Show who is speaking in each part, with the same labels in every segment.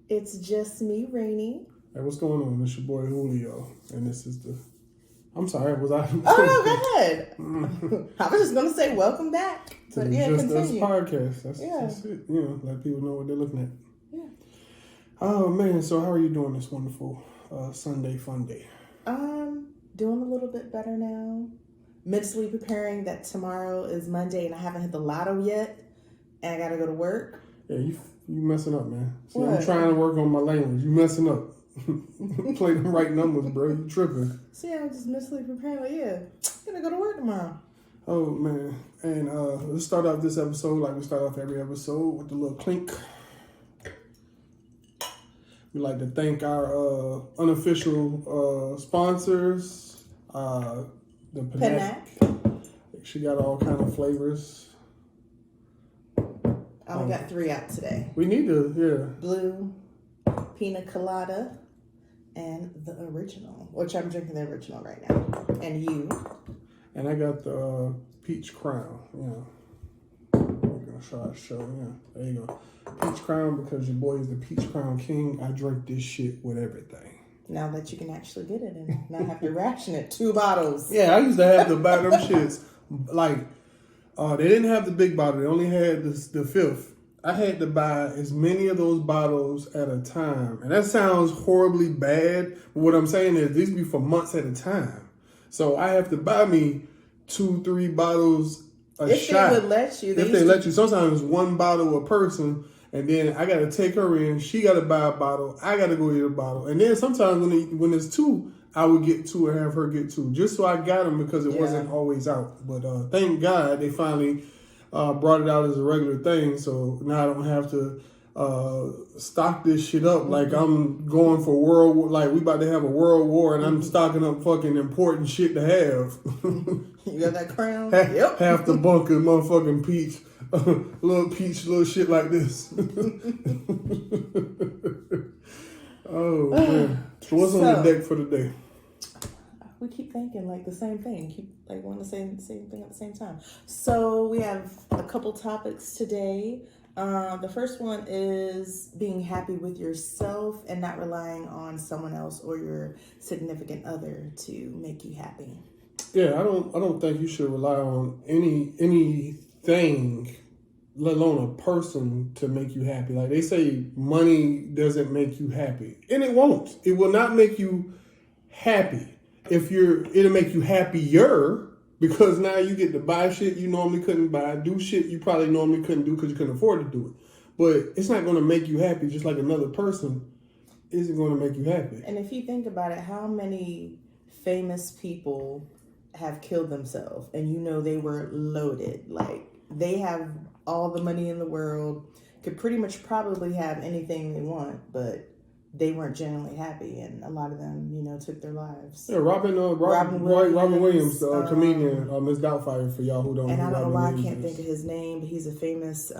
Speaker 1: It's just me, RENEE.
Speaker 2: Hey, what's going on? It's your boy Julio, and this is the. I'm sorry, was I?
Speaker 1: Oh no, go ahead. I was just gonna say welcome back, but yeah,
Speaker 2: Just
Speaker 1: continue.
Speaker 2: Us podcast. That's it. You know, let people know what they're looking at. Yeah. Oh man, so how are you doing this wonderful Sunday fun day?
Speaker 1: Doing a little bit better now. Mentally preparing that tomorrow is Monday and I haven't hit the lotto yet, and I gotta go to work.
Speaker 2: Yeah, you messing up, man. See,
Speaker 1: What?
Speaker 2: I'm trying to work on my language. You messing up. Play the right numbers, bro. You tripping.
Speaker 1: See, I'm just mentally preparing. Like, yeah, I'm gonna go to work tomorrow.
Speaker 2: Oh man, and let's start off this episode like we start off every episode with the little clink. We like to thank our unofficial sponsors, the Panac. She got all kind of flavors.
Speaker 1: I only got 3 out today.
Speaker 2: We need to, yeah.
Speaker 1: Blue, pina colada, and the original, which I'm drinking the original right now. And you?
Speaker 2: And I got the peach crown. Yeah, I'm gonna show. Yeah, there you go. Peach crown, because your boy is the peach crown king. I drink this shit with everything.
Speaker 1: Now that you can actually get it and not have to ration it, 2 bottles.
Speaker 2: Yeah, I used to have to buy them shits. Like, they didn't have the big bottle. They only had the fifth. I had to buy as many of those bottles at a time. And that sounds horribly bad. But what I'm saying is these be for months at a time. So I have to buy me 2-3 bottles a shot.
Speaker 1: If they would let you.
Speaker 2: If they let you. Sometimes 1 bottle a person. And then I got to take her in. She got to buy a bottle. I got to go get a bottle. And then sometimes when it's 2, I would get 2 or have her get 2. Just so I got them, because it wasn't always out. But thank God they finally brought it out as a regular thing. So now I don't have to stock this shit up like I'm going for world war. Like we about to have a world war and I'm stocking up fucking important shit to have.
Speaker 1: You got that crown?
Speaker 2: Yep. Half the bunker, motherfucking peach. little shit like this. Oh man. So what's on the deck for the day?
Speaker 1: We keep thinking like the same thing. Keep like wanting to say the same thing at the same time. So we have a couple topics today. The first one is being happy with yourself and not relying on someone else or your significant other to make you happy.
Speaker 2: Yeah, I don't think you should rely on anything, let alone a person, to make you happy. Like they say, money doesn't make you happy, and it won't. It will not make you happy. It'll make you happier, because now you get to buy shit you normally couldn't buy, do shit you probably normally couldn't do because you couldn't afford to do it. But it's not going to make you happy, just like another person isn't going to make you happy.
Speaker 1: And if you think about it, how many famous people have killed themselves, and you know they were loaded? Like they have all the money in the world, could pretty much probably have anything they want, but they weren't genuinely happy, and a lot of them, took their lives.
Speaker 2: Yeah, Robin Williams, the comedian, Miss Doubtfire, for y'all who don't know.
Speaker 1: And I don't know why I can't think of his name, but he's a famous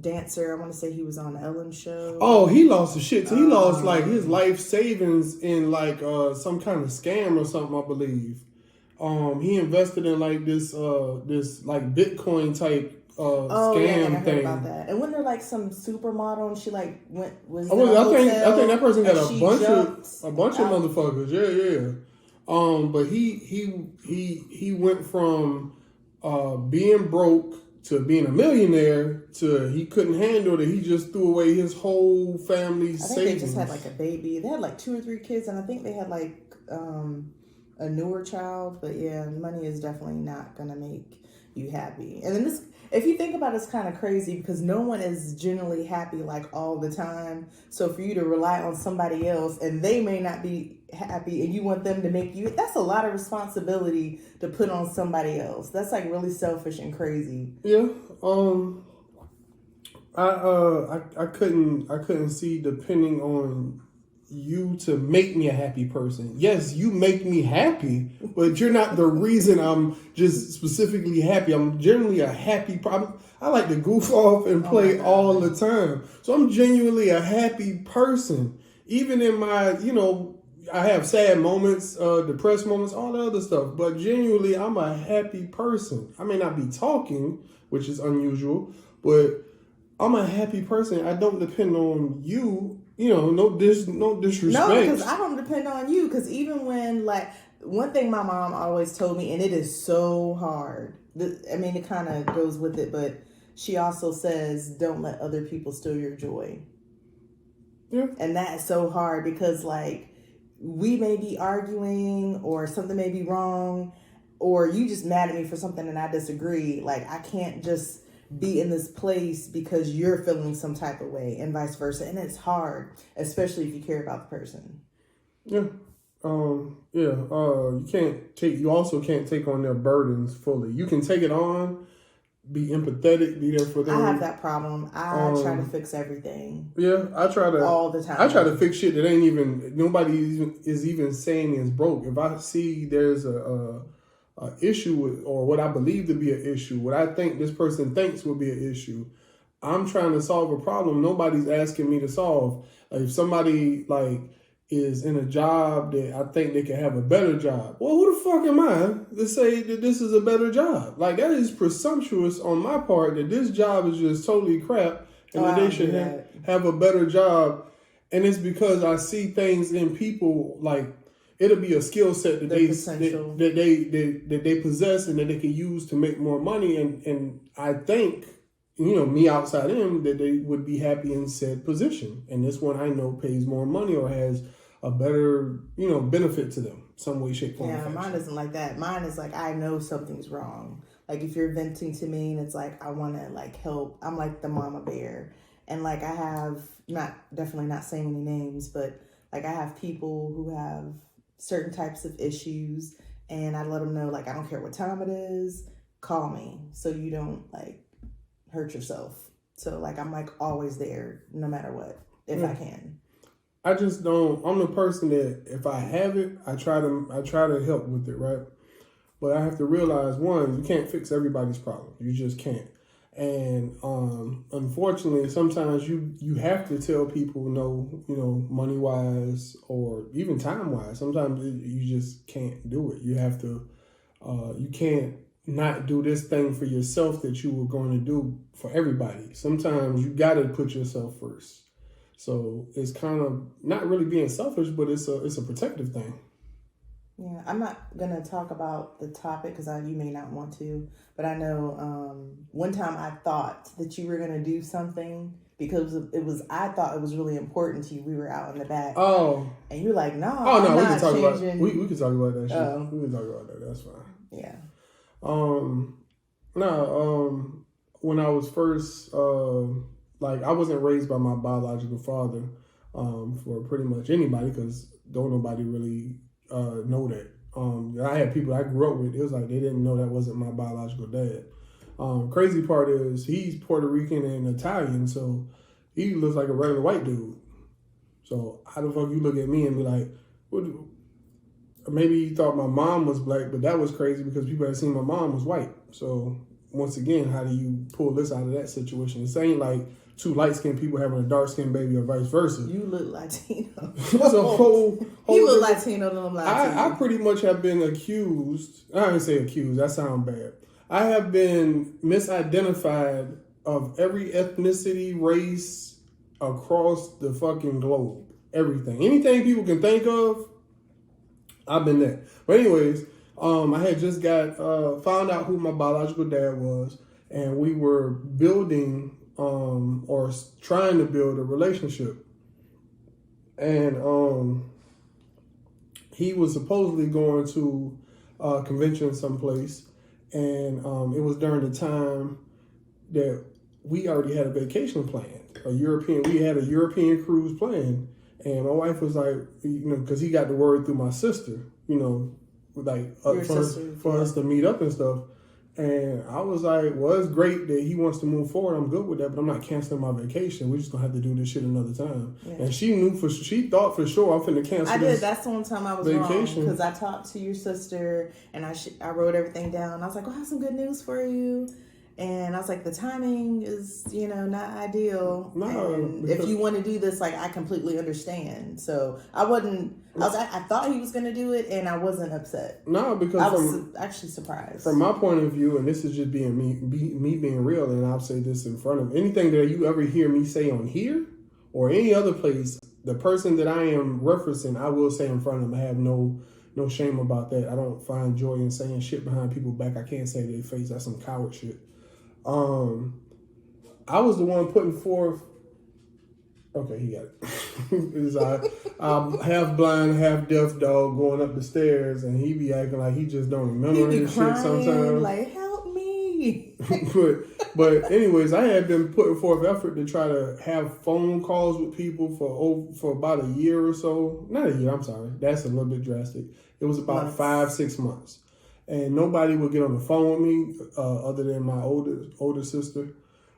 Speaker 1: dancer. I want to say he was on the Ellen show.
Speaker 2: Oh, he lost the shit. So he lost like his life savings in like some kind of scam or something, I believe. He invested in like this like Bitcoin type scam
Speaker 1: I heard
Speaker 2: thing.
Speaker 1: about that. And when they're like some supermodel and she like was
Speaker 2: I think that person got a bunch of motherfuckers. Yeah. But he went from being broke to being a millionaire to he couldn't handle it. He just threw away his whole family's savings.
Speaker 1: They just had like a baby. They had like 2 or 3 kids, and I think they had like a newer child. But yeah, money is definitely not gonna make you happy. And then if you think about it, it's kind of crazy because no one is generally happy like all the time. So for you to rely on somebody else and they may not be happy and you want them to make you, that's a lot of responsibility to put on somebody else. That's like really selfish and crazy.
Speaker 2: Yeah. I couldn't see depending on you to make me a happy person. Yes, you make me happy, but you're not the reason I'm just specifically happy. I'm generally a happy I like to goof off and play all the time. So I'm genuinely a happy person. Even in my, I have sad moments, depressed moments, all the other stuff, but genuinely I'm a happy person. I may not be talking, which is unusual, but I'm a happy person. I don't depend on you no disrespect.
Speaker 1: No, because I don't depend on you. Because even when, like, one thing my mom always told me, and it is so hard. It kind of goes with it, but she also says, don't let other people steal your joy.
Speaker 2: Yeah.
Speaker 1: And that is so hard because, like, we may be arguing or something may be wrong, or you just mad at me for something and I disagree. Like, I can't just be in this place because you're feeling some type of way and vice versa. And it's hard, especially if you care about the person.
Speaker 2: Yeah. You also can't take on their burdens fully. You can take it on, be empathetic, be there for them.
Speaker 1: I have that problem. I try to fix everything.
Speaker 2: Yeah, I try to
Speaker 1: all the time.
Speaker 2: I try to fix shit that ain't even nobody is even saying is broke. If I see there's a issue with, or what I believe to be an issue, what I think this person thinks will be an issue, I'm trying to solve a problem nobody's asking me to solve. Like, if somebody is in a job that I think they can have a better job, well, who the fuck am I to say that this is a better job? Like, that is presumptuous on my part that this job is just totally crap and that they should have a better job. And it's because I see things in people, like, it'll be a skill set that they possess and that they can use to make more money. And I think, me outside them, that they would be happy in said position. And this one I know pays more money or has a better, benefit to them, some way, shape, form.
Speaker 1: Yeah, mine isn't like that. Mine is like, I know something's wrong. Like, if you're venting to me and it's like, I want to, like, help. I'm like the mama bear. And, like, I have, definitely not saying any names, but, like, I have people who have certain types of issues, and I let them know, like, I don't care what time it is, call me so you don't, like, hurt yourself. So, like, I'm, like, always there no matter what, if I can.
Speaker 2: I just don't. I'm the person that if I have it, I try to help with it, right? But I have to realize, one, you can't fix everybody's problem. You just can't. And unfortunately, sometimes you have to tell people no, money wise or even time wise. Sometimes you just can't do it. You have to. You can't not do this thing for yourself that you were going to do for everybody. Sometimes you got to put yourself first. So it's kind of not really being selfish, but it's a protective thing.
Speaker 1: Yeah, I'm not going to talk about the topic because you may not want to, but I know one time I thought that you were going to do something because I thought it was really important to you. We were out in the back. Oh. And you're like, no, I'm
Speaker 2: we
Speaker 1: not
Speaker 2: can talk
Speaker 1: changing.
Speaker 2: about we can talk about that shit. We can talk about that. That's fine.
Speaker 1: Yeah.
Speaker 2: When I was first, I wasn't raised by my biological father for pretty much anybody because don't nobody really know that. I had people I grew up with, it was like they didn't know that wasn't my biological dad. Crazy part is he's Puerto Rican and Italian, so he looks like a regular white dude. So how the fuck you look at me and be like, maybe you thought my mom was black, but that was crazy because people had seen my mom was white. So once again, how do you pull this out of that situation? It's ain't like two light-skinned people having a dark-skinned baby or vice versa.
Speaker 1: You look Latino.
Speaker 2: It's a whole
Speaker 1: you look Latino to them Latino.
Speaker 2: I pretty much have been accused. I didn't say accused. That sounds bad. I have been misidentified of every ethnicity, race across the fucking globe. Everything. Anything people can think of, I've been there. But anyways, I had just found out who my biological dad was, and we were building or trying to build a relationship. And he was supposedly going to a convention someplace, and it was during the time that we already had a vacation planned, we had a European cruise planned, and my wife was like, because he got the word through my sister, for us to meet up and stuff. And I was like, well, it's great that he wants to move forward. I'm good with that, but I'm not canceling my vacation. We're just going to have to do this shit another time. Yeah. And she thought for sure I'm finna cancel
Speaker 1: I did. That's the one time I was
Speaker 2: vacation.
Speaker 1: Wrong. Because I talked to your sister and I wrote everything down. I was like, I have some good news for you. And I was like, the timing is, not ideal. No, and if you want to do this, I completely understand. So I thought he was going to do it, and I wasn't upset.
Speaker 2: No, because
Speaker 1: I was actually surprised.
Speaker 2: From my point of view, and this is just being me being real, and I'll say this in front of anything that you ever hear me say on here or any other place, the person that I am referencing, I will say in front of them. I have no shame about that. I don't find joy in saying shit behind people's back. I can't say their face. That's some coward shit. I was the one putting forth. Okay, he got it. I'm half blind, half deaf dog going up the stairs, and he be acting like he just don't remember his shit sometimes.
Speaker 1: Like, help me.
Speaker 2: but anyways, I had been putting forth effort to try to have phone calls with people for about a year or so. Not a year, I'm sorry. That's a little bit drastic. It was about 5-6 months. And nobody would get on the phone with me other than my older sister.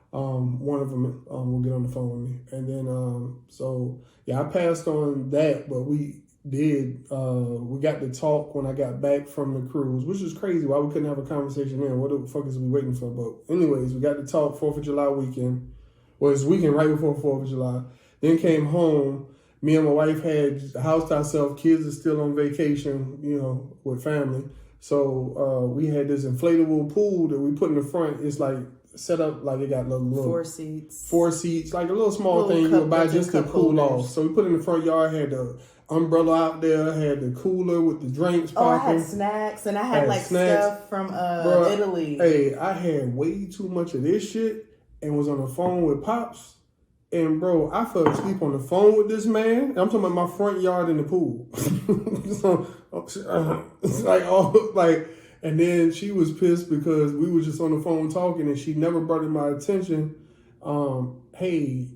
Speaker 2: One of them will get on the phone with me. And then, I passed on that, but we got to talk when I got back from the cruise, which is crazy. Why we couldn't have a conversation then? What the fuck is we waiting for? But anyways, we got to talk 4th of July weekend. Well, it's weekend right before 4th of July. Then came home. Me and my wife had the house to ourselves. Kids are still on vacation, with family. So we had this inflatable pool that we put in the front. It's like set up like it got little
Speaker 1: 4 seats.
Speaker 2: 4 seats, like a little small thing you would buy just to cool off. So we put it in the front yard, had the umbrella out there, had the cooler with the drinks popping.
Speaker 1: I had snacks, and I had stuff from Italy.
Speaker 2: Hey, I had way too much of this shit and was on the phone with Pops. And bro, I fell asleep on the phone with this man. I'm talking about my front yard in the pool. It's like, and then she was pissed because we were just on the phone talking, and she never brought it to my attention. Hey,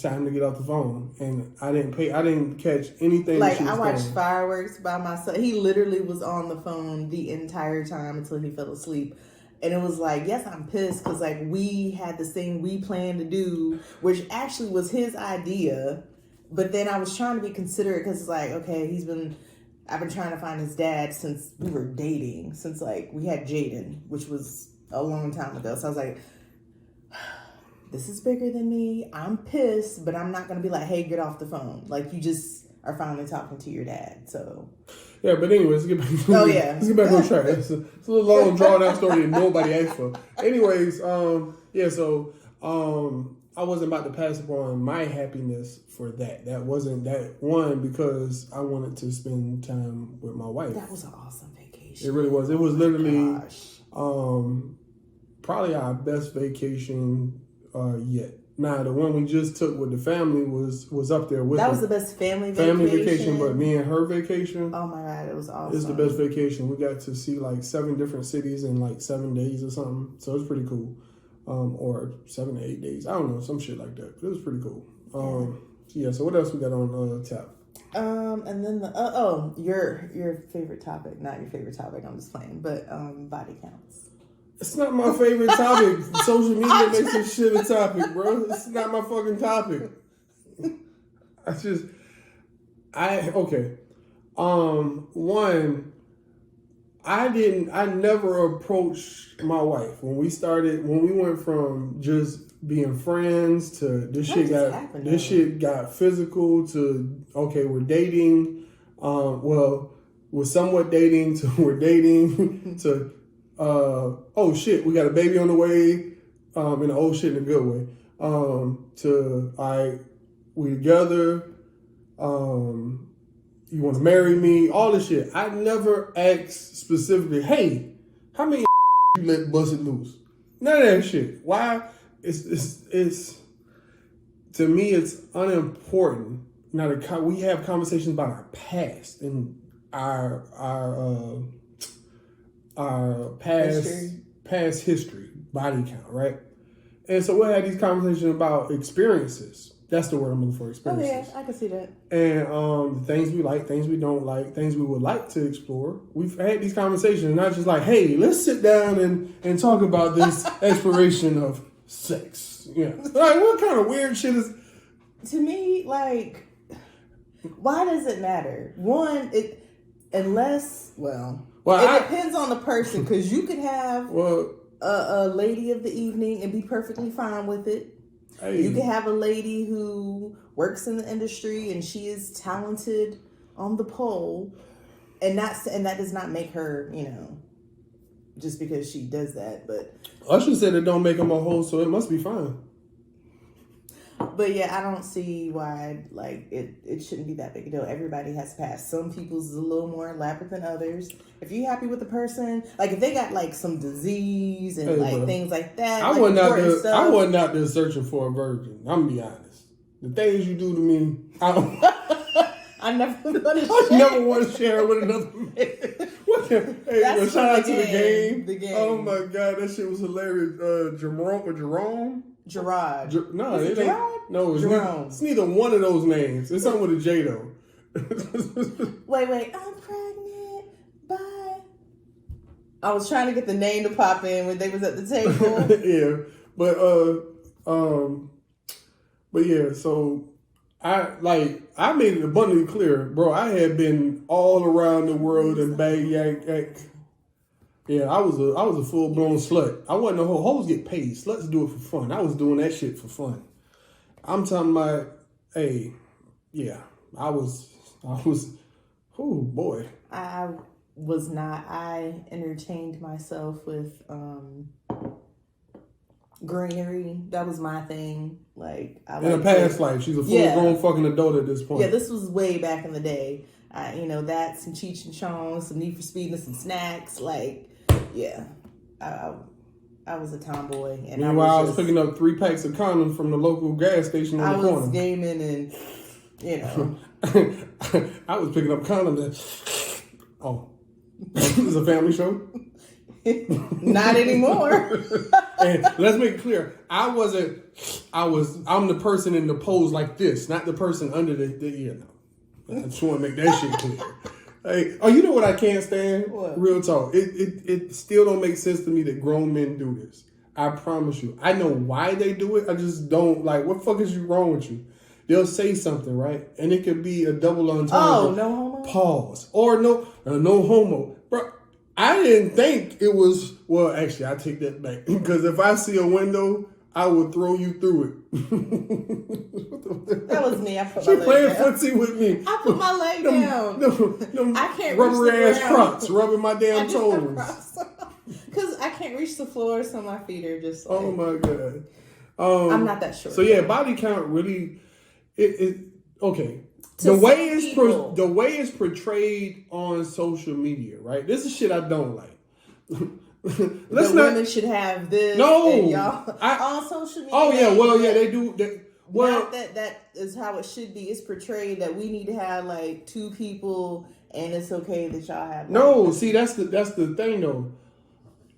Speaker 2: time to get off the phone, and I didn't catch anything.
Speaker 1: Like, I watched fireworks by myself. He literally was on the phone the entire time until he fell asleep. And it was like, yes, I'm pissed because, like, we had this thing we planned to do, which actually was his idea. But then I was trying to be considerate because it's like, okay, I've been trying to find his dad since we were dating, since, like, we had Jaden, which was a long time ago. So I was like, this is bigger than me. I'm pissed, but I'm not going to be like, hey, get off the phone. Like, you just are finally talking to your dad, so...
Speaker 2: Yeah, but anyways, let's get back on track. It's a little long, drawn-out story that nobody asked for. Anyways, so I wasn't about to pass upon my happiness for that. That wasn't that one because I wanted to spend time with my wife.
Speaker 1: That was an awesome vacation.
Speaker 2: It really was. It was literally probably our best vacation yet. Now, the one we just took with the family was up there with
Speaker 1: That was the best family vacation.
Speaker 2: But me and her vacation.
Speaker 1: Oh my God, it was awesome.
Speaker 2: It's the best vacation. We got to see like 7 different cities in like 7 days or something. So it was pretty cool. Or 7 to 8 days. I don't know, some shit like that. But it was pretty cool. So what else we got on tap?
Speaker 1: And then your favorite topic, not your favorite topic, I'm just playing, but body counts.
Speaker 2: It's not my favorite topic. Social media makes this shit a topic, bro. It's not my fucking topic. I never approached my wife when we went from just being friends to this shit got physical to, okay, we're dating. We're somewhat dating to we're dating to, oh shit, we got a baby on the way, in the shit in a good way. We together, you want to marry me, all this shit. I never asked specifically, hey, how many you let bust it loose? None of that shit. Why? It's to me, it's unimportant. Now we have conversations about our past and our past history, body count, right? And so we'll have these conversations about experiences. That's the word I'm looking for, experiences.
Speaker 1: Oh yeah, I can see that.
Speaker 2: And things we like, things we don't like, things we would like to explore. We've had these conversations, not just like, hey, let's sit down and talk about this exploration of sex. Yeah. Like, what kind of weird shit is...
Speaker 1: To me, like, why does it matter? One, it depends on the person, because you could have a lady of the evening and be perfectly fine with it. Hey. You could have a lady who works in the industry and she is talented on the pole, and that does not make her, just because she does that. But
Speaker 2: Usher said it don't make them a hoe, so it must be fine.
Speaker 1: But yeah, I don't see why like it shouldn't be that big a deal. Everybody has passed. Some people's is a little more elaborate than others. If you're happy with the person, like if they got like some disease and like things like that,
Speaker 2: I
Speaker 1: like
Speaker 2: wasn't out there.
Speaker 1: stuff,
Speaker 2: I wasn't out there searching for a virgin. I'm gonna be honest. The things you do to me, I don't.
Speaker 1: I never want to
Speaker 2: I
Speaker 1: share.
Speaker 2: never want to share with another man. What the, hey,
Speaker 1: That's
Speaker 2: shout out
Speaker 1: the
Speaker 2: to
Speaker 1: game.
Speaker 2: the game. Oh my god, that shit was hilarious. Jerome?
Speaker 1: Gerard.
Speaker 2: No,
Speaker 1: Is
Speaker 2: it
Speaker 1: it
Speaker 2: ain't.
Speaker 1: Gerard?
Speaker 2: No,
Speaker 1: Jerome.
Speaker 2: It's neither one of those names. It's something with a J though.
Speaker 1: Wait, I'm pregnant. Bye. I was trying to get the name to pop in when they was at the table.
Speaker 2: Yeah, but yeah, so I made it abundantly clear, bro. I had been all around the world and bang yank. Yeah, I was a full blown slut. I wasn't a hoe. Hoes get paid. Sluts do it for fun. I was doing that shit for fun. I'm talking about, hey, yeah, I was. Oh boy.
Speaker 1: I was not. I entertained myself with greenery. That was my thing. Like
Speaker 2: in a past life, she's a full grown fucking adult at this point.
Speaker 1: Yeah, this was way back in the day. That, some Cheech and Chong, some Need for Speed, and some snacks. Like, yeah, I was a tomboy. And
Speaker 2: meanwhile, I was picking up 3 packs of condoms from the local gas station on the corner. I was
Speaker 1: gaming and,
Speaker 2: I was picking up condoms and, oh, this is a family show?
Speaker 1: Not anymore.
Speaker 2: And let's make it clear, I'm the person in the pose like this, not the person under the I just want to make that shit clear. Hey, you know what I can't stand?
Speaker 1: What?
Speaker 2: Real talk. It still don't make sense to me that grown men do this. I promise you. I know why they do it. I just don't like. What the fuck is wrong with you? They'll say something, right? And it could be a double entendre.
Speaker 1: Oh, no homo?
Speaker 2: Pause. Or no homo. Bro, I didn't think it was. Well, actually, I take that back. Because if I see a window, I would throw you through it.
Speaker 1: That was me. I put
Speaker 2: she
Speaker 1: my leg
Speaker 2: playing
Speaker 1: down.
Speaker 2: footsie with me.
Speaker 1: I put my leg down. I can't
Speaker 2: rubbery
Speaker 1: reach the
Speaker 2: ass
Speaker 1: ground.
Speaker 2: crocs rubbing my damn toes.
Speaker 1: Because I can't reach the floor, so my feet are just like...
Speaker 2: Oh my god.
Speaker 1: I'm not that short.
Speaker 2: So yeah, body count really... Okay.
Speaker 1: The way
Speaker 2: it's portrayed on social media, right? This is shit I don't like.
Speaker 1: Women should have this.
Speaker 2: No,
Speaker 1: and y'all on social media.
Speaker 2: Oh yeah, well yeah, they do.
Speaker 1: Not that is how it should be. It's portrayed that we need to have like 2 people, and it's okay that y'all have.
Speaker 2: No, see that's the thing though.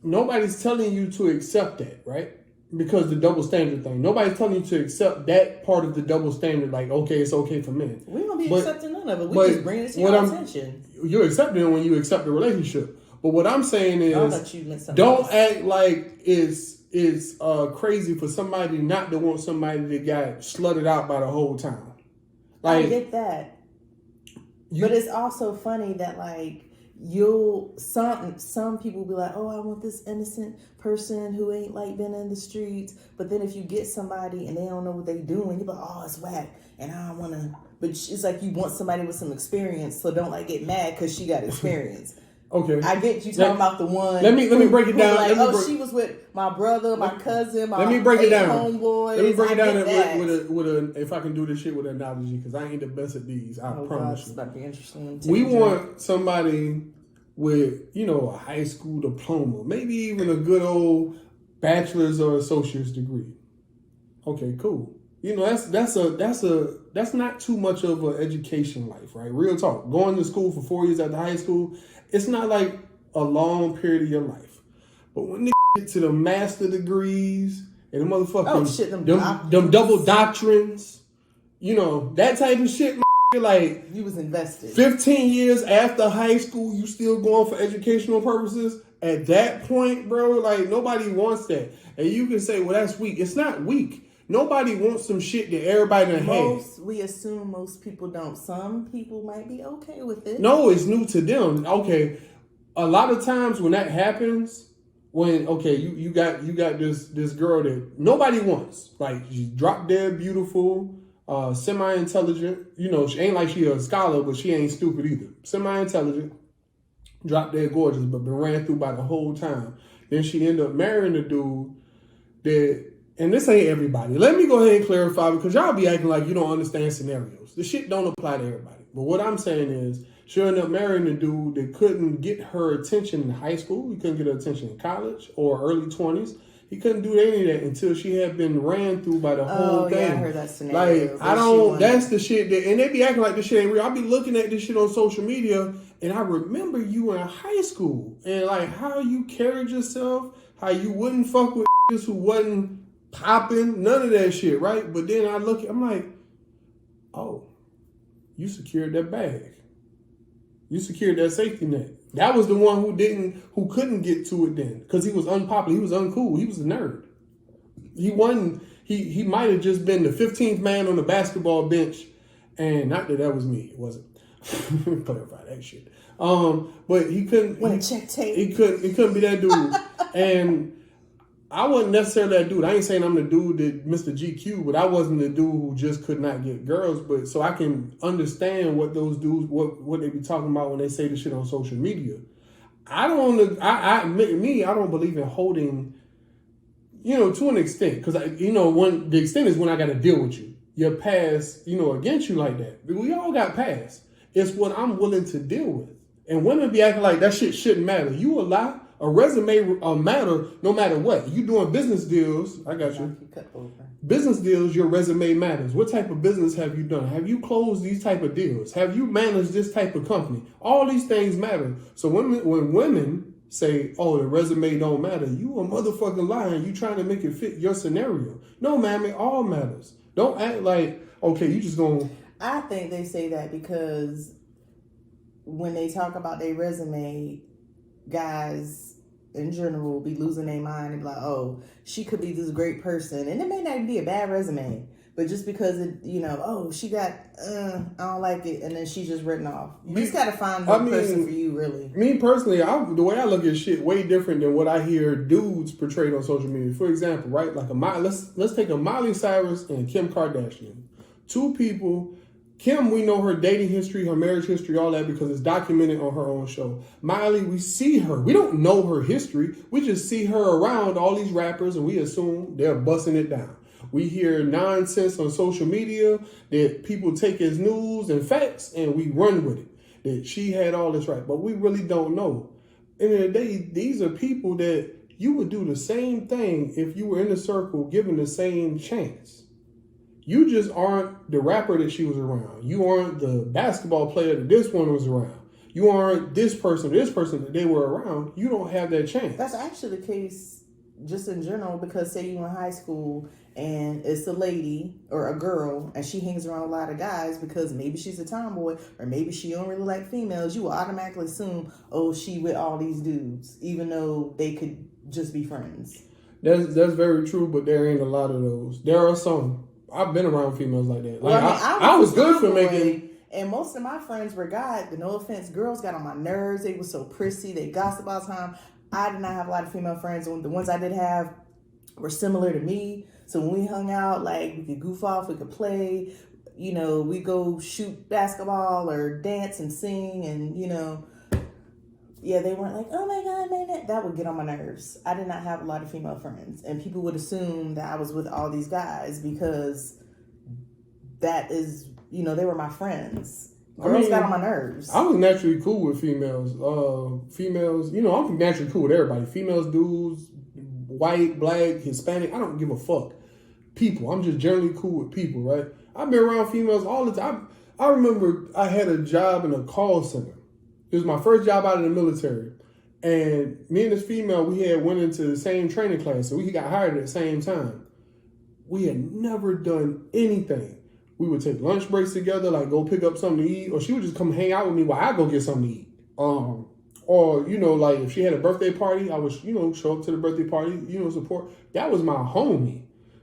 Speaker 2: Nobody's telling you to accept that, right? Because the double standard thing. Nobody's telling you to accept that part of the double standard. Like, okay, it's okay for men.
Speaker 1: We don't be accepting none of it. We just bring it to your attention.
Speaker 2: You're accepting it when you accept the relationship. But what I'm saying is, don't act like it's crazy for somebody not to want somebody that got slutted out by the whole town. Like,
Speaker 1: I get that. But it's also funny that like some people be like, oh, I want this innocent person who ain't like been in the streets. But then if you get somebody and they don't know what they doing, you're like, oh, it's whack, and I don't want to. But it's like you want somebody with some experience, so don't like get mad because she got experience.
Speaker 2: Okay,
Speaker 1: I get you talking about the one.
Speaker 2: Let me break it down.
Speaker 1: Like, she was with my brother, my cousin, my
Speaker 2: let me break it down.
Speaker 1: Homeboys.
Speaker 2: Let me break it down with a if I can do this shit with an analogy, because I ain't the best at these. I promise you.
Speaker 1: That'd be interesting.
Speaker 2: We want somebody with a high school diploma, maybe even a good old bachelor's or associate's degree. Okay, cool. That's not too much of an education life, right? Real talk. Going to school for 4 years after high school, it's not like a long period of your life. But when they get to the master degrees and the motherfucking them double doctrines, that type of shit, like
Speaker 1: you was invested.
Speaker 2: 15 years after high school, you still going for educational purposes. At that point, bro, like nobody wants that. And you can say, well, that's weak. It's not weak. Nobody wants some shit that everybody done had.
Speaker 1: We assume most people don't. Some people might be okay with it.
Speaker 2: No, it's new to them. Okay, a lot of times when that happens, you got this girl that nobody wants. Like, she's drop dead beautiful, semi-intelligent. She ain't like she a scholar, but she ain't stupid either. Semi-intelligent, drop dead gorgeous, but been ran through by the whole time. Then she ended up marrying a dude that and this ain't everybody. Let me go ahead and clarify because y'all be acting like you don't understand scenarios. The shit don't apply to everybody. But what I'm saying is, she'll end up marrying a dude that couldn't get her attention in high school. He couldn't get her attention in college or early 20s. He couldn't do any of that until she had been ran through by the whole thing.
Speaker 1: Yeah, I heard that scenario.
Speaker 2: Like, I don't, that's the shit that, and they be acting like this shit ain't real. I be looking at this shit on social media, and I remember you in high school, and like how you carried yourself, how you wouldn't fuck with who wasn't popping, none of that shit, right? But then I look, I'm like, oh, you secured that bag. You secured that safety net. That was the one who couldn't get to it then because he was unpopular. He was uncool. He was a nerd. He wasn't. He might have just been the 15th man on the basketball bench, and not that was me. It wasn't. Clarify that shit. But he couldn't.
Speaker 1: When check tape.
Speaker 2: He couldn't be that dude. And I wasn't necessarily that dude. I ain't saying I'm the dude that Mr. GQ, but I wasn't the dude who just could not get girls. But so I can understand what those dudes, what they be talking about when they say this shit on social media. I don't believe in holding, to an extent. Because, the extent is when I got to deal with you. Your past, against you like that. We all got past. It's what I'm willing to deal with. And women be acting like that shit shouldn't matter. You a lie. A resume matter no matter what. You doing business deals, I got you. Business deals, your resume matters. What type of business have you done? Have you closed these type of deals? Have you managed this type of company? All these things matter. So when women say, oh, the resume don't matter, you a motherfucking liar. You trying to make it fit your scenario. No, ma'am, it all matters. Don't act like, okay, you just gonna...
Speaker 1: I think they say that because when they talk about their resume, guys in general be losing their mind and be like, oh, she could be this great person. And it may not be a bad resume, but just because it, oh, she got, I don't like it. And then she's just written off. You just got to find the person for you, really.
Speaker 2: Me personally, the way I look at shit way different than what I hear dudes portrayed on social media. For example, right? Like let's take a Miley Cyrus and Kim Kardashian. Two people. Kim, we know her dating history, her marriage history, all that because it's documented on her own show. Miley, we see her. We don't know her history. We just see her around all these rappers and we assume they're busting it down. We hear nonsense on social media that people take as news and facts and we run with it. That she had all this right, but we really don't know. End of the day, these are people that you would do the same thing if you were in a circle given the same chance. You just aren't the rapper that she was around. You aren't the basketball player that this one was around. You aren't this person that they were around. You don't have that chance.
Speaker 1: That's actually the case just in general because say you in high school and it's a lady or a girl and she hangs around a lot of guys because maybe she's a tomboy or maybe she don't really like females, you will automatically assume, oh, she with all these dudes, even though they could just be friends.
Speaker 2: That's very true, but there ain't a lot of those. There are some. I've been around females like that. Like, I was good for making...
Speaker 1: And most of my friends were guys, but no offense, girls got on my nerves. They were so prissy. They gossip all the time. I did not have a lot of female friends. The ones I did have were similar to me. So when we hung out, like, we could goof off, we could play. We go shoot basketball or dance and sing. And, yeah, they weren't like, oh my God, man, that would get on my nerves. I did not have a lot of female friends. And people would assume that I was with all these guys because that is, they were my friends. Girls got on my nerves.
Speaker 2: I was naturally cool with females. I'm naturally cool with everybody. Females, dudes, white, black, Hispanic. I don't give a fuck. People. I'm just generally cool with people, right? I've been around females all the time. I remember I had a job in a call center. It was my first job out of the military. And me and this female, we had went into the same training class. So we got hired at the same time. We had never done anything. We would take lunch breaks together, like go pick up something to eat. Or she would just come hang out with me while I go get something to eat. Or, like if she had a birthday party, I would, show up to the birthday party, support. That was my homie.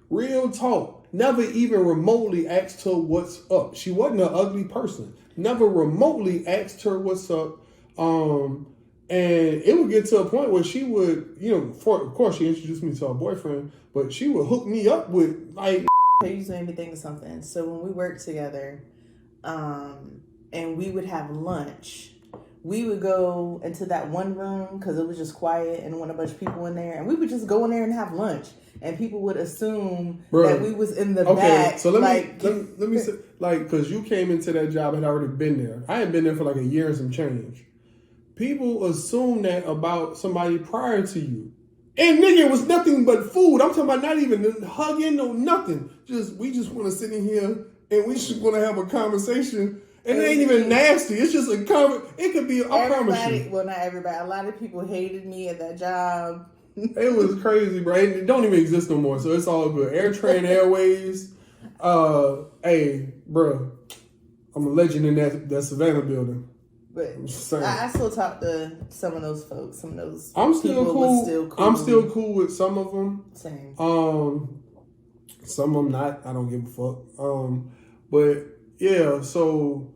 Speaker 2: Real talk. Never even remotely asked her what's up. She wasn't an ugly person. Never remotely asked her what's up. And it would get to a point where she would, of course she introduced me to her boyfriend, but she would hook me up with like...
Speaker 1: You used to make me think of something. So when we worked together, and we would have lunch, we would go into that one room because it was just quiet and when a bunch of people in there, and we would just go in there and have lunch, and people would assume that we was in the back.
Speaker 2: So let me say, like, because you came into that job and had already been there. I had been there for like a year and some change. People assume that about somebody prior to you. And nigga, it was nothing but food. I'm talking about not even hugging or nothing. We just want to sit in here and we just want to have a conversation. And it ain't even nasty. It's just a it could be, I promise you.
Speaker 1: Well, not everybody. A lot of people hated me at that job.
Speaker 2: It was crazy, bro. It don't even exist no more, so it's all good. AirTran Airways. Hey, bro. I'm a legend in that Savannah building.
Speaker 1: But I still talk to some of those folks. Some of those
Speaker 2: I'm still
Speaker 1: people
Speaker 2: cool.
Speaker 1: Still cool.
Speaker 2: I'm still cool with some of them.
Speaker 1: Same.
Speaker 2: Some of them not. I don't give a fuck. But yeah, so...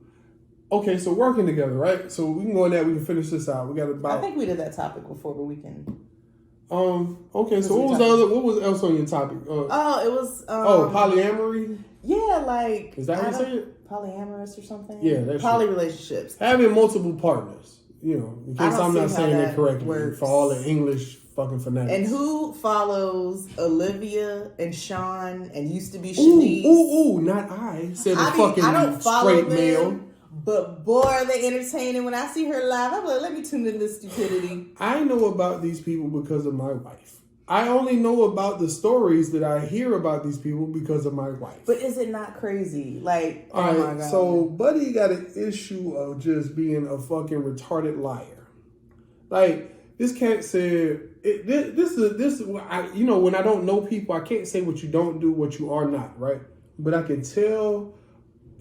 Speaker 2: Okay, so working together, right? So we can go in that. We can finish this out. We got about...
Speaker 1: I think we did that topic before, but we can...
Speaker 2: Okay, so what was else on your topic?
Speaker 1: It was...
Speaker 2: polyamory?
Speaker 1: Yeah, like...
Speaker 2: Is that how you say it?
Speaker 1: Polyamorous or something?
Speaker 2: Yeah, that's
Speaker 1: poly relationships.
Speaker 2: Having multiple partners. You know, in case I'm not saying it correctly.
Speaker 1: Works.
Speaker 2: For all the English fucking fanatics.
Speaker 1: And who follows Olivia and Sean and used to be Shanice?
Speaker 2: Ooh, not I. Said a fucking
Speaker 1: I don't follow
Speaker 2: straight
Speaker 1: them,
Speaker 2: male.
Speaker 1: But boy, are they entertaining. When I see her live, I'm like, let me tune in this stupidity.
Speaker 2: I know about these people because of my wife. I only know about the stories that I hear about these people because of my wife.
Speaker 1: But is it not crazy? Like, oh my God.
Speaker 2: So Buddy got an issue of just being a fucking retarded liar. Like, this cat said, when I don't know people, I can't say what you don't do, what you are not, right? But I can tell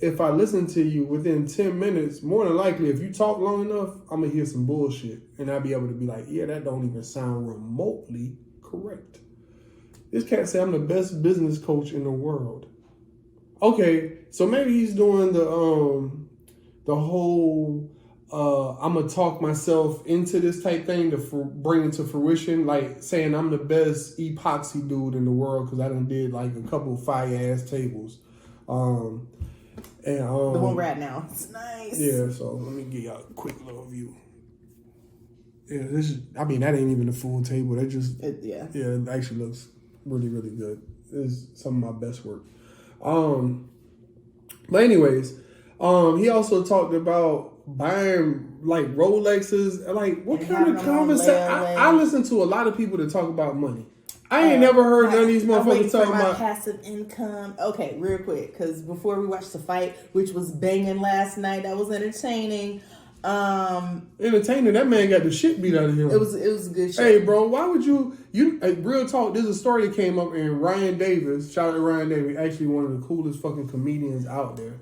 Speaker 2: if I listen to you within 10 minutes, more than likely, if you talk long enough, I'm going to hear some bullshit. And I'll be able to be like, yeah, that don't even sound remotely correct. This cat said I'm the best business coach in the world. Okay, so maybe he's doing the whole I'm gonna talk myself into this type thing to bring it to fruition, like saying I'm the best epoxy dude in the world because I done did like a couple fire ass tables. And
Speaker 1: the one we're at now, it's nice.
Speaker 2: Yeah, so let me give y'all a quick little view. Yeah, that ain't even a full table. It actually looks really, really good. It's some of my best work. But anyways, he also talked about buying like Rolexes. Like, what kind of conversation? I listen to a lot of people that talk about money. I ain't never heard none of these motherfuckers talking about
Speaker 1: passive income. Okay, real quick, because before we watched the fight, which was banging last night, that was entertaining.
Speaker 2: Entertaining, that man got the shit beat out of him.
Speaker 1: It was a good shit.
Speaker 2: Hey, bro, why would you real talk? There's a story that came up, and Ryan Davis, shout out to Ryan Davis, actually one of the coolest fucking comedians out there.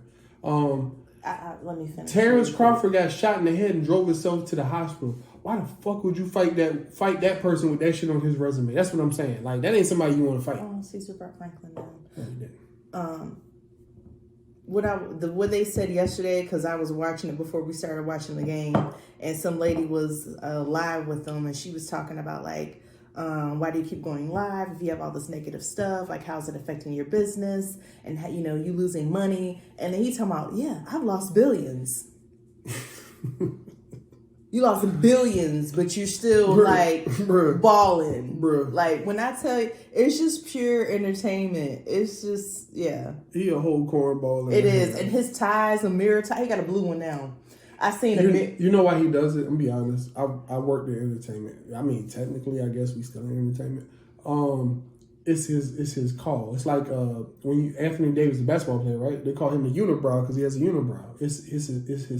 Speaker 1: Let me finish.
Speaker 2: Terrence Crawford got shot in the head and drove himself to the hospital. Why the fuck would you fight that person with that shit on his resume? That's what I'm saying. Like, that ain't somebody you want to fight.
Speaker 1: Oh, Caesar brought Franklin down.
Speaker 2: No, he didn't.
Speaker 1: What they said yesterday, because I was watching it before we started watching the game, and some lady was live with them, and she was talking about like, why do you keep going live if you have all this negative stuff? Like, how's it affecting your business? And how, you losing money? And then he talking about, yeah, I've lost billions. You lost billions, but you're still balling.
Speaker 2: Bruh.
Speaker 1: Like, when I tell you, it's just pure entertainment. It's just, yeah.
Speaker 2: He a whole cornball.
Speaker 1: It is. And his ties, a mirror tie, he got a blue one now. I seen a mirror.
Speaker 2: You know why he does it? I'm gonna be honest. I worked in entertainment. I mean, technically, I guess we still in entertainment. It's his call. It's like when Anthony Davis, the basketball player, right? They call him a unibrow because he has a unibrow. It's his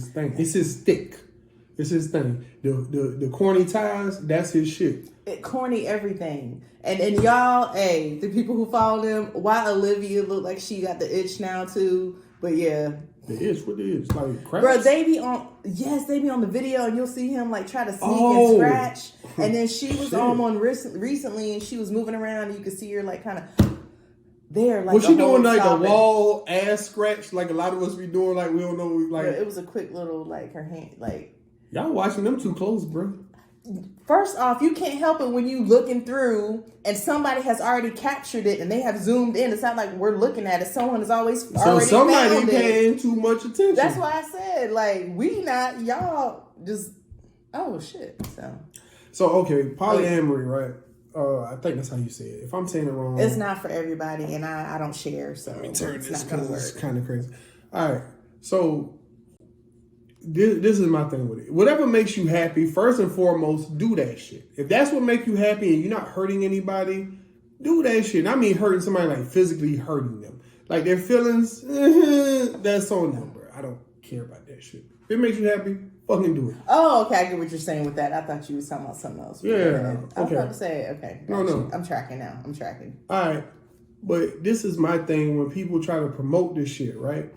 Speaker 2: thing. It's his stick. It's his thing. The corny ties, that's his shit.
Speaker 1: Corny everything. And y'all, the people who follow him, why Olivia look like she got the itch now too. But yeah.
Speaker 2: The itch? What the itch? Like cracks?
Speaker 1: Bro, they be on the video and you'll see him like try to sneak and scratch. And then she was on one recently and she was moving around and you could see her like kind of there. Like,
Speaker 2: was she doing like a wall ass scratch like a lot of us be doing? Like, we don't know. Like,
Speaker 1: it was a quick little like her hand like.
Speaker 2: Y'all watching them too close, bro.
Speaker 1: First off, you can't help it when you looking through and somebody has already captured it and they have zoomed in. It's not like we're looking at it. Someone has always already
Speaker 2: somebody
Speaker 1: found
Speaker 2: paying
Speaker 1: it.
Speaker 2: too much attention.
Speaker 1: That's why I said, like, we not, y'all just, oh shit.
Speaker 2: So okay, polyamory, right? I think that's how you say it. If I'm saying it wrong,
Speaker 1: it's not for everybody, and I don't share, so
Speaker 2: let me turn
Speaker 1: it's
Speaker 2: this
Speaker 1: not gonna
Speaker 2: because it's
Speaker 1: work.
Speaker 2: kind of crazy. All right, so this is my thing with it. Whatever makes you happy, first and foremost, do that shit. If that's what makes you happy and you're not hurting anybody, do that shit. And I mean hurting somebody like physically hurting them. Like their feelings, that's on them, bro. I don't care about that shit. If it makes you happy, fucking do it.
Speaker 1: Oh, okay, I get what you're saying with that. I thought you were talking about something else.
Speaker 2: Yeah,
Speaker 1: I was
Speaker 2: okay.
Speaker 1: about to say, okay.
Speaker 2: No.
Speaker 1: I'm tracking now. I'm tracking.
Speaker 2: All right, but this is my thing when people try to promote this shit, right?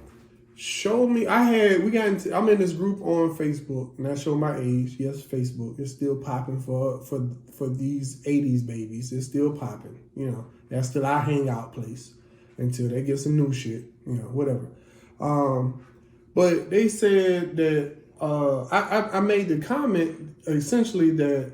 Speaker 2: Show me. I'm in this group on Facebook, and I show my age. Yes, Facebook is still popping for these 80s babies. It's still popping. You know, that's still our hangout place until they get some new shit. You know, whatever. But they said that I made the comment essentially that,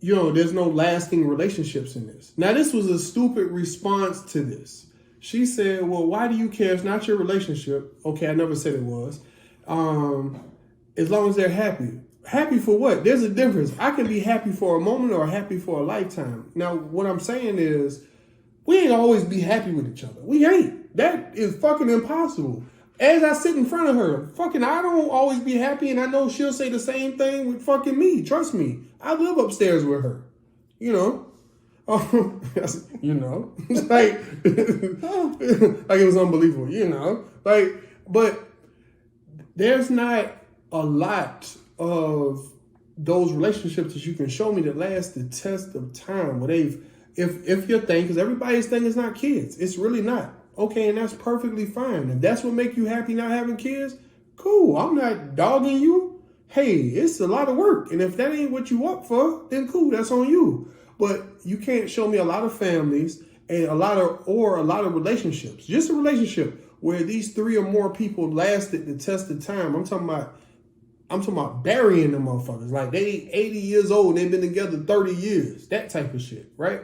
Speaker 2: you know, there's no lasting relationships in this. Now, this was a stupid response to this. She said, well, why do you care? It's not your relationship. Okay, I never said it was. As long as they're happy. Happy for what? There's a difference. I can be happy for a moment or happy for a lifetime. Now, what I'm saying is, we ain't always be happy with each other. We ain't. That is fucking impossible. As I sit in front of her, fucking I don't always be happy, and I know she'll say the same thing with fucking me. Trust me. I live upstairs with her. You know? You know, like it was unbelievable, you know, like, but there's not a lot of those relationships that you can show me that last the test of time. Where if your thing, because everybody's thing is not kids, it's really not. Okay, and that's perfectly fine. If that's what make you happy not having kids, cool. I'm not dogging you. Hey, it's a lot of work, and if that ain't what you up for, then cool, that's on you. But you can't show me a lot of families and a lot of relationships. Just a relationship where these 3 or more people lasted the test of time. I'm talking about burying them motherfuckers. Like they 80 years old and they've been together 30 years. That type of shit, right?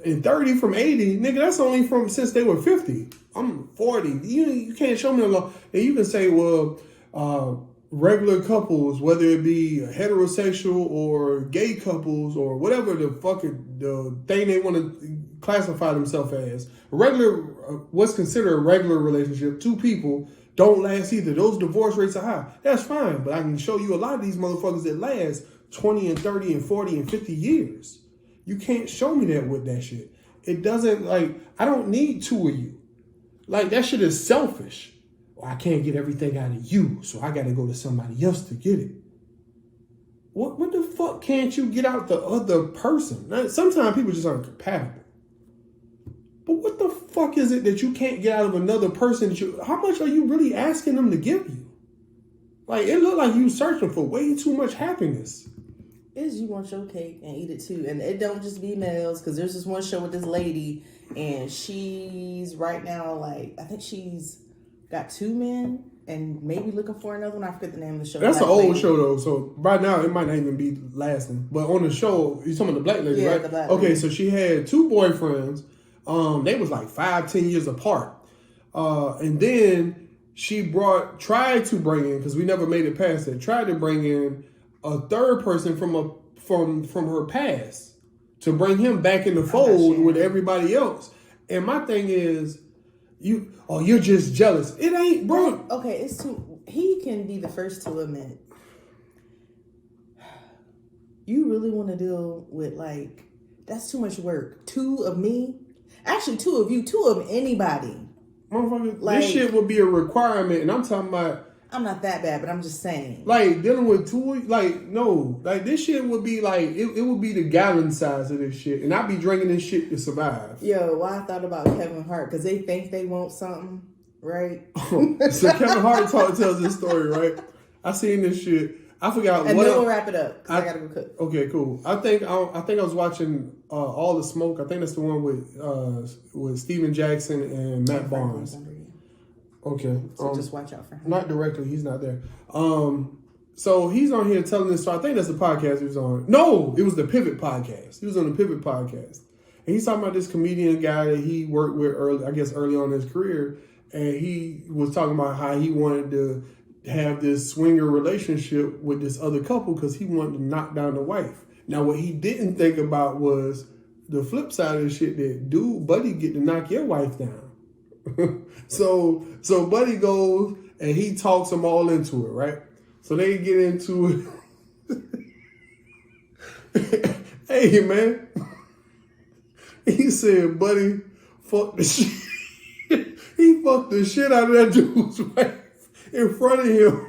Speaker 2: And 30 from 80, nigga, that's only from since they were 50. I'm 40. You can't show me a lot. And you can say, well, regular couples, whether it be heterosexual or gay couples or whatever the thing they want to classify themselves as, what's considered a regular relationship, 2 people don't last either. Those divorce rates are high. That's fine, but I can show you a lot of these motherfuckers that last 20 and 30 and 40 and 50 years. You can't show me that with that shit. It doesn't, like, I don't need 2 of you. Like, that shit is selfish. I can't get everything out of you, so I got to go to somebody else to get it. What the fuck can't you get out the other person? Now, sometimes people just aren't compatible. But what the fuck is it that you can't get out of another person? How much are you really asking them to give you? Like, it looked like you searching for way too much happiness.
Speaker 1: Is you want your cake and eat it too. And it don't just be males, because there's this one show with this lady, and she's right now, like, I think she's got 2 men and maybe looking for another one. I forget the name of the show.
Speaker 2: That's an old show though, so right now it might not even be lasting. But on the show, you're talking about the black lady, right?
Speaker 1: The black
Speaker 2: lady.
Speaker 1: lady.
Speaker 2: So she had 2 boyfriends. They was like 5-10 years apart. And then she tried to bring in, because we never made it past it, tried to bring in a third person from her past to bring him back in the fold with everybody else. And my thing is, you're just jealous. It ain't, bro.
Speaker 1: Okay, it's too. He can be the first to admit. You really want to deal with, like, that's too much work. 2 of me, actually 2 of you, 2 of anybody.
Speaker 2: Motherfucker,
Speaker 1: like,
Speaker 2: this shit would be a requirement, and I'm talking about.
Speaker 1: I'm not that bad, but I'm just saying.
Speaker 2: Like, dealing with 2, like, no. Like, this shit would be, like, it would be the gallon size of this shit. And I'd be drinking this shit to survive.
Speaker 1: Yo, why I thought about Kevin Hart, because they think they want something, right?
Speaker 2: So Kevin Hart tells this story, right? I seen this shit. I forgot
Speaker 1: and
Speaker 2: what.
Speaker 1: And then we'll wrap it up, because I got to go cook.
Speaker 2: Okay, cool. I think I was watching All the Smoke. I think that's the one with Steven Jackson and Matt Barnes. Okay.
Speaker 1: So just watch out for him.
Speaker 2: Not directly, he's not there. So he's on here telling this. So I think that's the podcast he was on. No, it was the Pivot podcast. He was on the Pivot podcast. And he's talking about this comedian guy that he worked with early on in his career. And he was talking about how he wanted to have this swinger relationship with this other couple because he wanted to knock down the wife. Now, what he didn't think about was the flip side of the shit that Buddy get to knock your wife down. So Buddy goes and he talks them all into it, right? So they get into it. Hey, man. He said, Buddy, fuck the shit. He fucked the shit out of that dude's wife in front of him.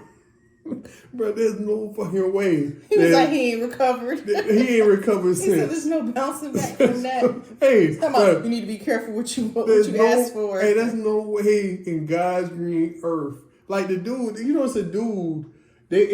Speaker 2: Bro, there's no fucking way.
Speaker 1: He was like, he ain't recovered.
Speaker 2: He ain't recovered since.
Speaker 1: He said, there's no bouncing back from that.
Speaker 2: Hey,
Speaker 1: you need to be careful what you ask for.
Speaker 2: Hey, there's no way in God's green earth. Like the dude, it's a dude. They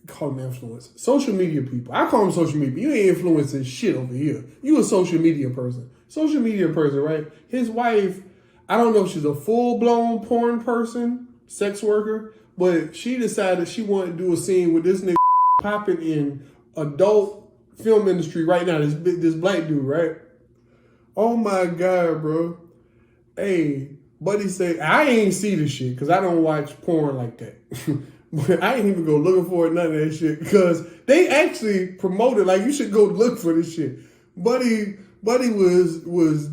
Speaker 2: call them influencers. Social media people. I call them social media. You ain't influencing shit over here. You a social media person. Social media person, right? His wife, I don't know if she's a full-blown porn person, sex worker, but she decided she wanted to do a scene with this nigga popping in adult film industry right now. This black dude, right? Oh my God, bro. Hey, Buddy say, I ain't see this shit because I don't watch porn like that. But I ain't even go looking for it, none of that shit, because they actually promoted, like, you should go look for this shit. Buddy was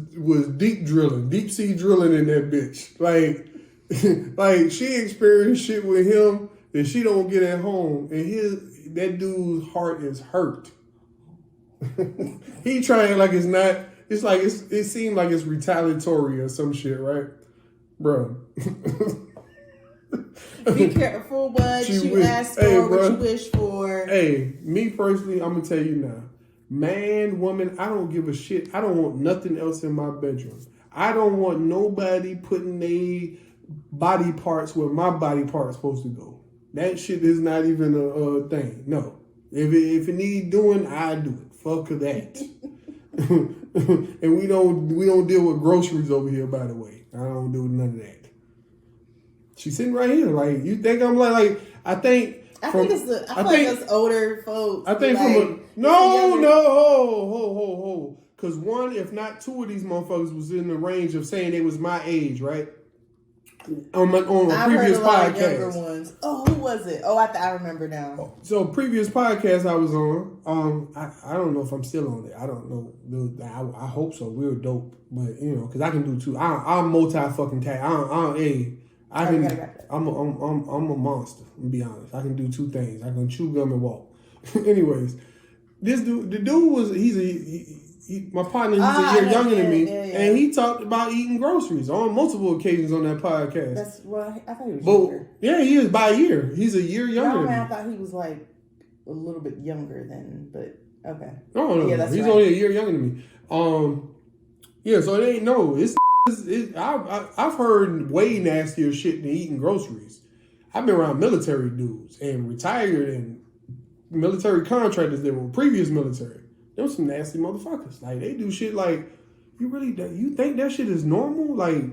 Speaker 2: deep sea drilling in that bitch. Like she experienced shit with him that she don't get at home, and that dude's heart is hurt. He trying like it's not. It's like it seemed like it's retaliatory or some shit, right, bro?
Speaker 1: Be careful what you ask for, what you wish for.
Speaker 2: Hey, me personally, I'm gonna tell you now, man, woman, I don't give a shit. I don't want nothing else in my bedroom. I don't want nobody putting their body parts where my body part's supposed to go. That shit is not even a thing. No, if it need doing, I do it. Fuck that. And we don't deal with groceries over here, by the way. I don't do none of that. She's sitting right here. Like, you think I'm like I think it's older folks. I think like, ho. Because one, if not two of these motherfuckers was in the range of saying they was my age, right? On a previous podcast.
Speaker 1: Younger ones. Oh, who was it? Oh, I remember now. So
Speaker 2: previous podcast I was on. I don't know if I'm still on it. I don't know. I hope so. We were dope, but because I can do two. I'm multi fucking tag. I'm a monster. To be honest, I can do two things. I can chew gum and walk. Anyways, this dude, the dude was my partner. He's a year younger than me, and he talked about eating groceries on multiple occasions on that podcast.
Speaker 1: That's well, I thought he was younger.
Speaker 2: Yeah, he is by a year. He's a year younger.
Speaker 1: I thought he was like a little bit younger than, but okay.
Speaker 2: No,
Speaker 1: that's
Speaker 2: he's
Speaker 1: right.
Speaker 2: only a year younger than me. So it ain't it's. I've heard way nastier shit than eating groceries. I've been around military dudes and retired and military contractors that were previous military. Them some nasty motherfuckers. Like, they do shit like, you think that shit is normal? Like,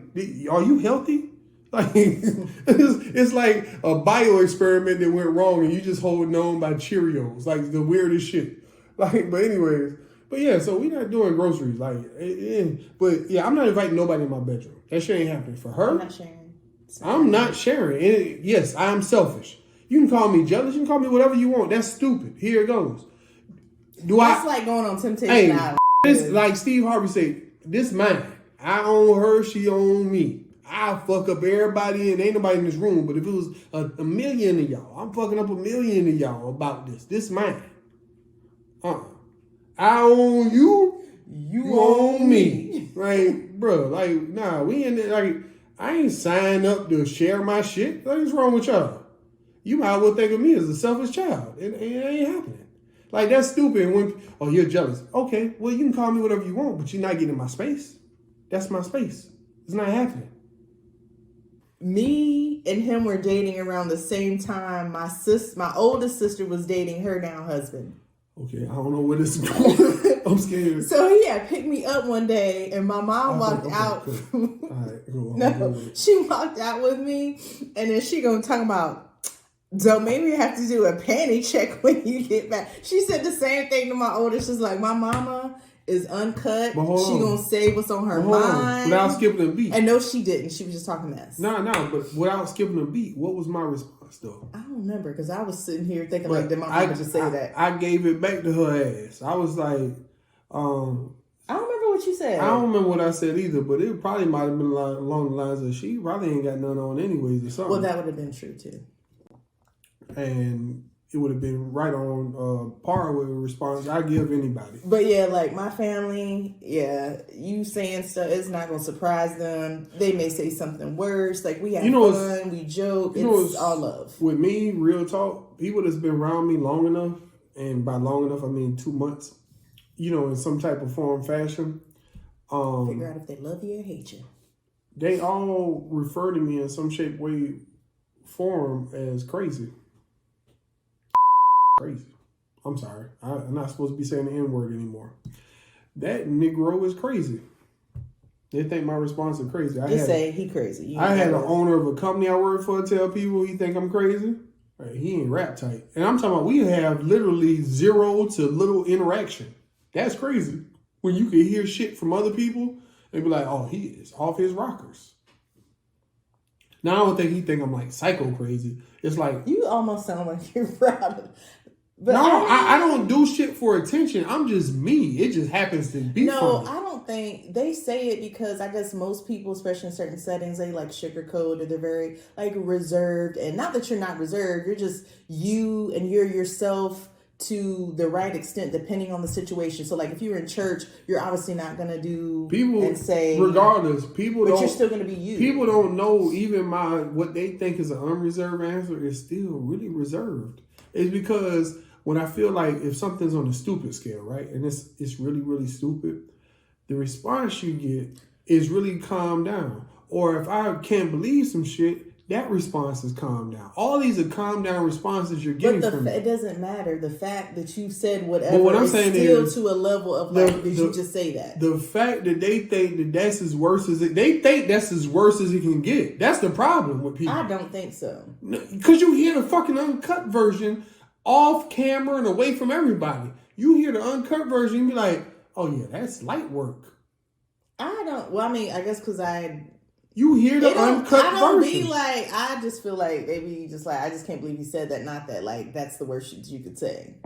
Speaker 2: are you healthy? Like, it's like a bio experiment that went wrong and you just holding on by Cheerios. Like, the weirdest shit. Like, but anyways. But yeah, so we not doing groceries. Like, but yeah, I'm not inviting nobody in my bedroom. That shit ain't happening. For her, I'm not sharing. And yes, I am selfish. You can call me jealous. You can call me whatever you want. That's stupid. Here it goes.
Speaker 1: That's like going on Temptation Island.
Speaker 2: This, like Steve Harvey said, this mine. I own her. She own me. I fuck up everybody and ain't nobody in this room. But if it was a million of y'all, I'm fucking up a million of y'all about this. This mine. I own you. You own me. Like, bro, like, nah, we in there, like, I ain't signed up to share my shit. Like, what's wrong with y'all? You might as well think of me as a selfish child. It ain't happening. Like, that's stupid. When, you're jealous. Okay, well, you can call me whatever you want, but you're not getting my space. That's my space. It's not happening.
Speaker 1: Me and him were dating around the same time. My oldest sister was dating her now husband.
Speaker 2: Okay, I don't know where this is going. I'm scared.
Speaker 1: So he had picked me up one day, and my mom walked out.
Speaker 2: Cool. All right, cool.
Speaker 1: No, she walked out with me, and then she gonna talk about, So maybe you have to do a panty check when you get back. She said the same thing to my oldest. She's like, my mama is uncut. She gonna say what's on her mind.
Speaker 2: Without skipping a beat.
Speaker 1: And no, she didn't. She was just talking mess.
Speaker 2: No, but without skipping a beat, what was my response though?
Speaker 1: I don't remember because I was sitting here thinking like, did my mama just say that?
Speaker 2: I gave it back to her ass. I was like,
Speaker 1: I don't remember what you said.
Speaker 2: I don't remember what I said either, but it probably might have been along the lines of she probably ain't got none on anyways or something.
Speaker 1: Well, that would have been true too.
Speaker 2: And it would have been right on par with a response I give anybody.
Speaker 1: But yeah, like my family, yeah, you saying stuff, it's not going to surprise them. They may say something worse. Like we have fun, we joke. It's all love.
Speaker 2: With me, real talk, people that's been around me long enough, and by long enough, I mean 2 months, in some type of form, fashion.
Speaker 1: Figure out if they love you or hate you.
Speaker 2: They all refer to me in some shape, way, form as crazy. Crazy. I'm sorry. I'm not supposed to be saying the N-word anymore. That Negro is crazy. They think my response is crazy.
Speaker 1: They say he crazy.
Speaker 2: I had an owner of a company I work for tell people he think I'm crazy. Right, he ain't rap tight. And I'm talking about we have literally zero to little interaction. That's crazy. When you can hear shit from other people and be like, oh, he is off his rockers. Now, I don't think he think I'm like psycho crazy. It's like...
Speaker 1: You almost sound like you're proud.
Speaker 2: But no, I don't do shit for attention. I'm just me. It just happens to be funny.
Speaker 1: I don't think they say it because I guess most people, especially in certain settings, they like sugarcoat or they're very like reserved. And not that you're not reserved, you're just you and you're yourself to the right extent depending on the situation. So like if you're in church, you're obviously not gonna do
Speaker 2: people
Speaker 1: and say
Speaker 2: regardless. People
Speaker 1: but
Speaker 2: don't,
Speaker 1: you're still gonna be you.
Speaker 2: People don't know even what they think is an unreserved answer is still really reserved. It's because when I feel like if something's on the stupid scale, right, and it's really, really stupid, the response you get is really calm down. Or if I can't believe some shit, that response is calm down. All these are calm down responses you're getting from me.
Speaker 1: It doesn't matter. The fact that you said whatever
Speaker 2: what I'm saying
Speaker 1: still
Speaker 2: is,
Speaker 1: to a level of like, did you just say that?
Speaker 2: The fact that they think that that's as worse as it can get. That's the problem with people.
Speaker 1: I don't think so.
Speaker 2: Because you hear the fucking uncut version off camera and away from everybody. You hear the uncut version, you be like, oh yeah, that's light work.
Speaker 1: I guess because
Speaker 2: you hear the uncut version.
Speaker 1: I don't be like, I just feel like maybe just like, I just can't believe he said that. Not that like, that's the worst shit you could say.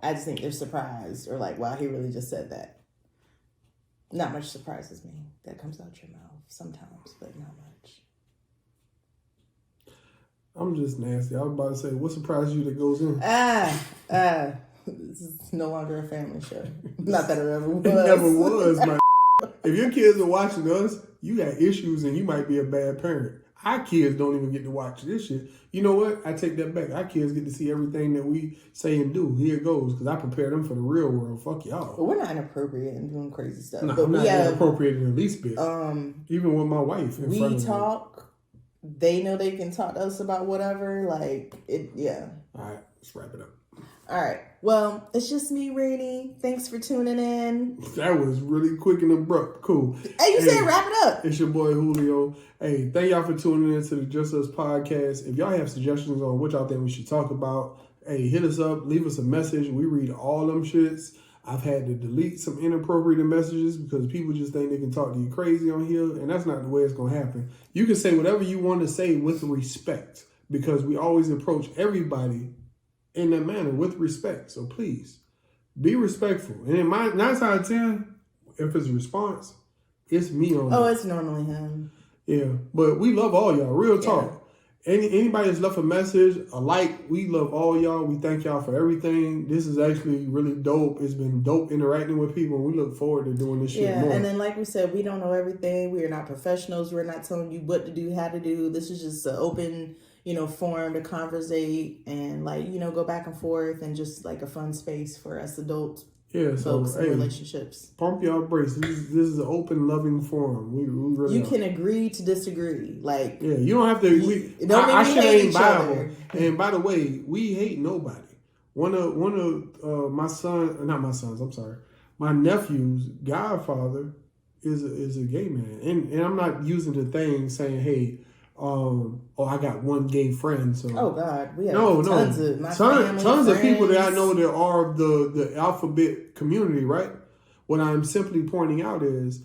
Speaker 1: I just think they're surprised or like, wow, he really just said that. Not much surprises me. That comes out your mouth sometimes, but not much.
Speaker 2: I'm just nasty. I was about to say, what surprised you that goes in?
Speaker 1: This is no longer a family show. Not that it ever was.
Speaker 2: It never was, man. If your kids are watching us, you got issues and you might be a bad parent. Our kids don't even get to watch this shit. You know what? I take that back. Our kids get to see everything that we say and do. Here it goes, because I prepare them for the real world. Fuck y'all.
Speaker 1: But we're not inappropriate and doing crazy stuff.
Speaker 2: No,
Speaker 1: but
Speaker 2: I'm not inappropriate in the least bit. Even with my wife.
Speaker 1: We talk. They know they can talk to us about whatever. Like, it, yeah.
Speaker 2: All right, let's wrap it up.
Speaker 1: All right. Well, it's just me, RENEE. Thanks for tuning in.
Speaker 2: That was really quick and abrupt. Cool.
Speaker 1: Hey, you said wrap it up.
Speaker 2: It's your boy, Julio. Hey, thank y'all for tuning in to the Just Us podcast. If y'all have suggestions on what y'all think we should talk about, hey, hit us up. Leave us a message. We read all them shits. I've had to delete some inappropriate messages because people just think they can talk to you crazy on here, and that's not the way it's going to happen. You can say whatever you want to say with respect because we always approach everybody in that manner with respect. So please, be respectful. And in my 9 out of 10, if it's a response, it's me on
Speaker 1: Oh, it's normally him.
Speaker 2: Yeah, but we love all y'all. Real talk. Anybody that's left a message, a like, we love all y'all. We thank y'all for everything. This is actually really dope. It's been dope interacting with people, and we look forward to doing this shit more.
Speaker 1: Yeah, and then like we said, we don't know everything. We are not professionals. We're not telling you what to do, how to do. This is just an open, forum to conversate and go back and forth and just like a fun space for us adults.
Speaker 2: Yeah, so
Speaker 1: folks and relationships.
Speaker 2: Pump y'all brakes. This is an open, loving forum. We really
Speaker 1: you can agree to disagree.
Speaker 2: You don't have to. I shit ain't Bible. And by the way, we hate nobody. One of my son, not my sons. I'm sorry. My nephew's godfather is a gay man, and I'm not using the thing saying, hey, I got one gay friend. So
Speaker 1: oh God, we have tons of my family,
Speaker 2: tons of people that I
Speaker 1: friends.
Speaker 2: know that are the alphabet community, right? What I'm simply pointing out is,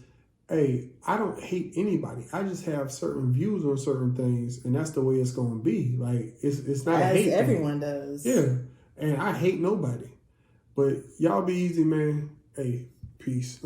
Speaker 2: hey, I don't hate anybody. I just have certain views on certain things, and that's the way it's going to be. Like it's not
Speaker 1: As
Speaker 2: a hate
Speaker 1: everyone
Speaker 2: thing.
Speaker 1: does.
Speaker 2: Yeah, and I hate nobody. But y'all be easy, man. Hey, peace.